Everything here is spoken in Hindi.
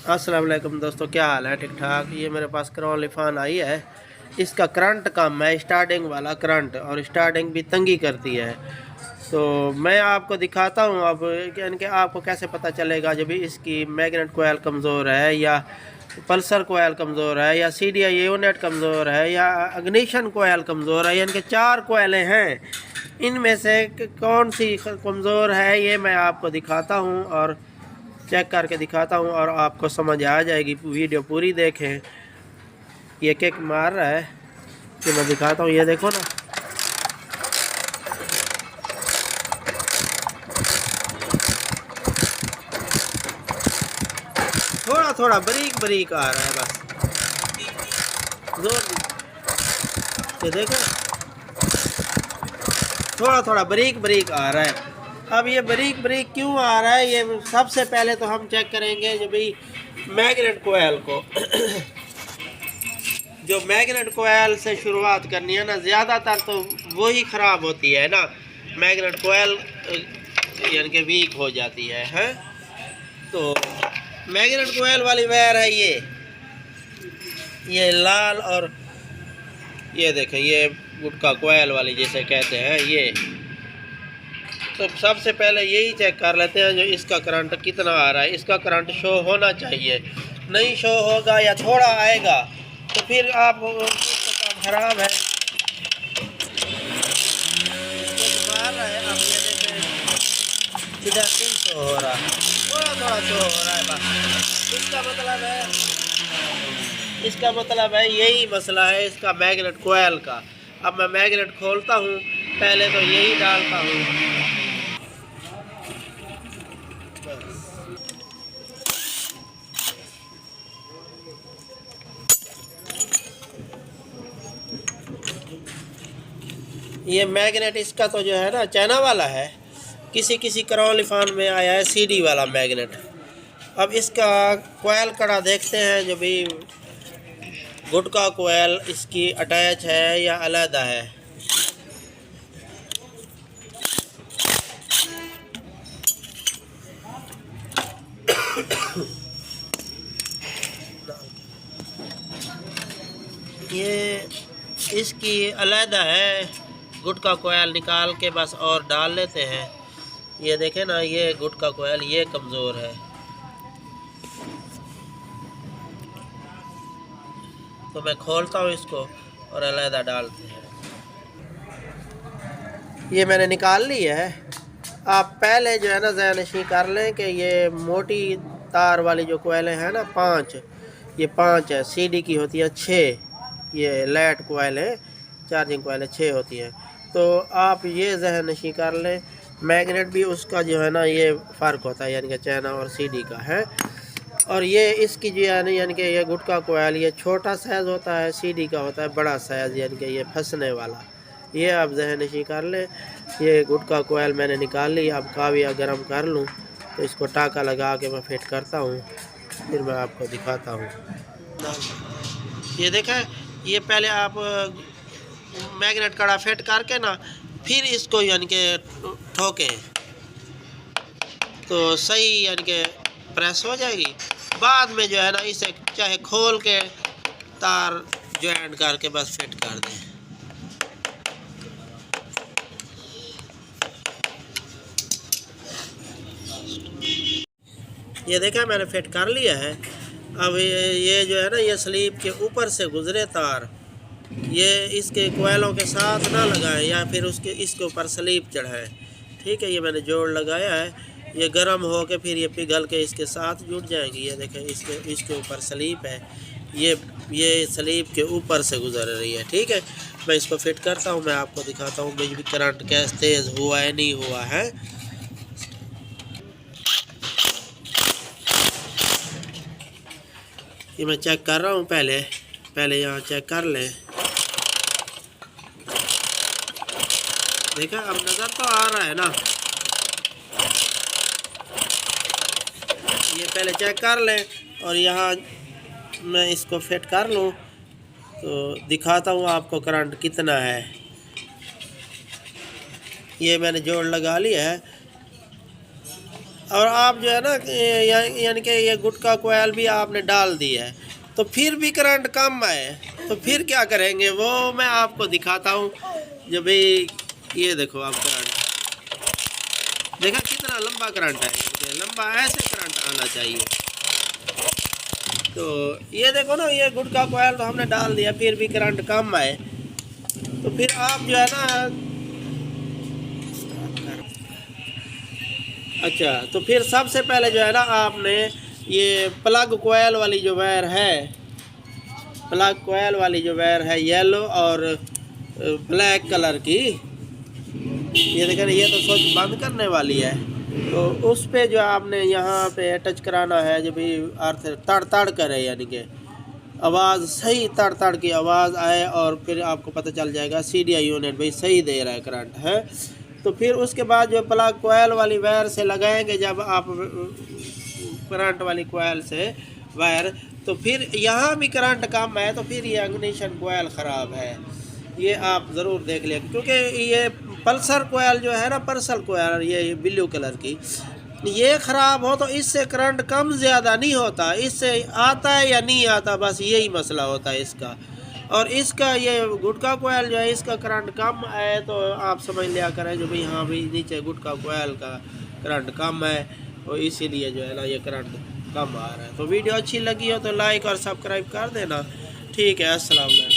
अस्सलाम वालेकुम दोस्तों, क्या हाल है? ठीक ठाक। ये मेरे पास क्रॉन लिफान आई है। इसका करंट कम है, स्टार्टिंग वाला करंट, और स्टार्टिंग भी तंगी करती है। तो मैं आपको दिखाता हूँ अब यानी कि आपको कैसे पता चलेगा जब भी इसकी मैग्नेट कोयल कमज़ोर है, या पल्सर कोयल कमज़ोर है, या CDI यूनिट कमज़ोर है, या अग्निशन कोयल कमज़ोर है। यानी कि 4 कोयलें हैं, इनमें से कौन सी कमज़ोर है ये मैं आपको दिखाता हूँ और चेक करके दिखाता हूँ, और आपको समझ आ जाएगी। वीडियो पूरी देखें। ये किक मार रहा है कि मैं दिखाता हूँ, ये देखो ना। थोड़ा थोड़ा बारीक बारीक आ रहा है, बस जोर ये देखो, थोड़ा थोड़ा बारीक बारीक आ रहा है। अब ये बारीक बारीक क्यों आ रहा है, ये सबसे पहले तो हम चेक करेंगे जो भाई मैग्नेट कोयल को। जो मैग्नेट कोयल से शुरुआत करनी है ना, ज़्यादातर तो वही ख़राब होती है ना। मैग्नेट कोयल यानी कि वीक हो जाती है, हैं? तो मैग्नेट कोयल वाली वायर है ये लाल, और ये देखें ये गुटका कोयल वाली जिसे कहते हैं ये। तो सबसे पहले यही चेक कर लेते हैं जो इसका करंट कितना आ रहा है। इसका करंट शो होना चाहिए, नहीं शो होगा या थोड़ा आएगा तो फिर आप काम खराब है। मार रहा है, अब ये देखें इधर नहीं शो हो रहा, थोड़ा थोड़ा शो हो रहा है बस। इसका मतलब है यही मसला है इसका मैग्नेट कोयल का। अब मैं मैग्नेट खोलता हूँ, पहले तो यही डालता हूँ। ये मैग्नेट इसका तो जो है ना चाइना वाला है, किसी किसी क्रॉन लिफान में आया है CD वाला मैग्नेट। अब इसका कोयल कड़ा देखते हैं जो भी गुटका कोयल इसकी अटैच है या अलहदा है। ये इसकी अलहदा है, गुटका कोयल निकाल के बस और डाल लेते हैं। ये देखें ना, ये गुटका कोयल ये कमज़ोर है। तो मैं खोलता हूँ इसको और अलहदा डालते हैं। ये मैंने निकाल ली है। आप पहले जो है ना ज़हनशी कर लें कि ये मोटी तार वाली जो कोयलें हैं ना 5, ये 5 है। CD की होती है 6, ये लाइट कोयल है, चार्जिंग कोयल 6 होती है। तो आप ये ज़हनशी कर लें। मैग्नेट भी उसका जो है ना ये फ़र्क होता है, यानी कि चाइना और CD का है। और ये इसकी जो है यानी कि ये गुटका कोयल ये छोटा साइज़ होता है, CD का होता है बड़ा साइज़, यानी कि ये फंसने वाला। ये आप ज़हनशी कर लें। ये गुटका कोयल मैंने निकाल ली। अब काविया गर्म कर लूँ तो इसको टाँका लगा के मैं फिट करता हूँ, फिर मैं आपको दिखाता हूँ। ये देखें, ये पहले आप मैग्नेट कड़ा फिट करके ना फिर इसको यानी कि ठोकें तो सही यानी कि प्रेस हो जाएगी। बाद में जो है ना इसे चाहे खोल के तार ज्वाइंट करके बस फिट कर दें। ये देखा मैंने फिट कर लिया है। अब ये जो है ना ये स्लीप के ऊपर से गुजरे तार, ये इसके कोयलों के साथ ना लगाएं या फिर इसके ऊपर स्लीप चढ़ाएं। ठीक है, ये मैंने जोड़ लगाया है। ये गर्म हो के फिर ये पिघल के इसके साथ जुड़ जाएंगी। ये देखें इसके ऊपर स्लीप है, ये स्लीप के ऊपर से गुजर रही है। ठीक है, मैं इसको फिट करता हूँ, मैं आपको दिखाता हूँ बिजली करंट कैसे तेज़ हुआ है नहीं हुआ है। ये मैं चेक कर रहा हूँ, पहले यहाँ चेक कर लें। देखा, अब नज़र तो आ रहा है ना। ये पहले चेक कर लें और यहाँ मैं इसको फिट कर लूँ तो दिखाता हूँ आपको करंट कितना है। ये मैंने जोड़ लगा लिया है। और आप जो है ना यानी कि ये गुटखा कोयल भी आपने डाल दी है, तो फिर भी करंट कम आए तो फिर क्या करेंगे वो मैं आपको दिखाता हूँ। जो भाई ये देखो आप करंट देखा कितना लंबा करंट है, लंबा ऐसे करंट आना चाहिए। तो ये देखो ना, ये गुटखा कोयल तो हमने डाल दिया फिर भी करंट कम आए, तो फिर आप जो है ना, अच्छा तो फिर सबसे पहले जो है ना आपने ये प्लग कोयल वाली जो वायर है, प्लग कोयल वाली जो वायर है येलो और ब्लैक कलर की, ये देखें ये तो स्विच बंद करने वाली है, तो उस पे जो आपने यहाँ पे टच कराना है जो भी अर्थ तड़ तड़ करे, यानी कि आवाज़ सही तड़ तड़ की आवाज़ आए, और फिर आपको पता चल जाएगा CDI यूनिट भाई सही दे रहा है करंट है। तो फिर उसके बाद जो प्लग कोयल वाली वायर से लगाएंगे जब आप करंट वाली कोयल से वायर, तो फिर यहाँ भी करंट कम है, तो फिर ये इग्निशन कोयल ख़राब है, ये आप ज़रूर देख लें। क्योंकि ये पल्सर कोयल जो है ना, पर्सल कोयल ये ब्लू कलर की, ये ख़राब हो तो इससे करंट कम ज़्यादा नहीं होता, इससे आता है या नहीं आता, बस यही मसला होता है इसका। और इसका ये गुटखा कोयल जो है इसका करंट कम है, तो आप समझ लिया करें जो भाई हाँ भाई नीचे गुटखा कोयल का करंट कम है, और इसीलिए जो है ना ये करंट कम आ रहा है। तो वीडियो अच्छी लगी हो तो लाइक और सब्सक्राइब कर देना। ठीक है, अस्सलाम वालेकुम।